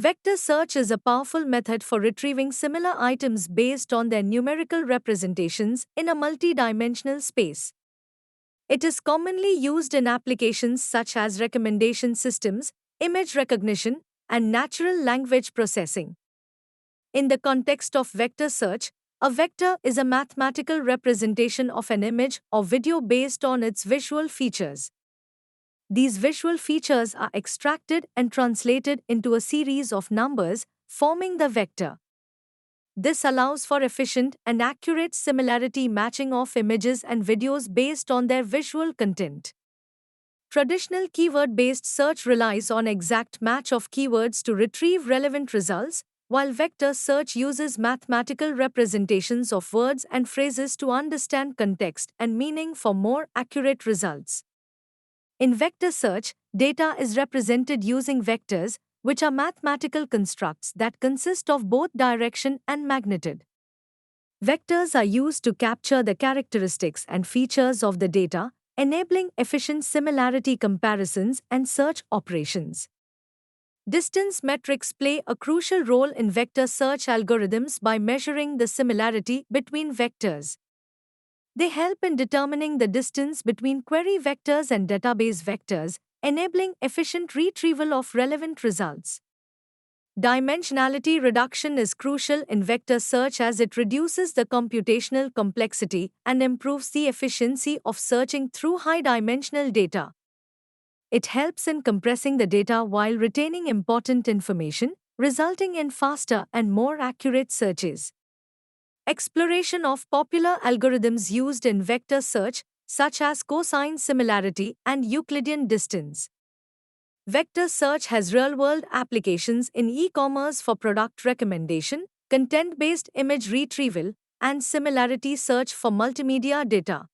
Vector search is a powerful method for retrieving similar items based on their numerical representations in a multi-dimensional space. It is commonly used in applications such as recommendation systems, image recognition, and natural language processing. In the context of vector search, a vector is a mathematical representation of an image or video based on its visual features. These visual features are extracted and translated into a series of numbers, forming the vector. This allows for efficient and accurate similarity matching of images and videos based on their visual content. Traditional keyword-based search relies on exact match of keywords to retrieve relevant results, while vector search uses mathematical representations of words and phrases to understand context and meaning for more accurate results. In vector search, data is represented using vectors, which are mathematical constructs that consist of both direction and magnitude. Vectors are used to capture the characteristics and features of the data, enabling efficient similarity comparisons and search operations. Distance metrics play a crucial role in vector search algorithms by measuring the similarity between vectors. They help in determining the distance between query vectors and database vectors, enabling efficient retrieval of relevant results. Dimensionality reduction is crucial in vector search as it reduces the computational complexity and improves the efficiency of searching through high-dimensional data. It helps in compressing the data while retaining important information, resulting in faster and more accurate searches. Exploration of popular algorithms used in vector search, such as cosine similarity and Euclidean distance. Vector search has real-world applications in e-commerce for product recommendation, content-based image retrieval, and similarity search for multimedia data.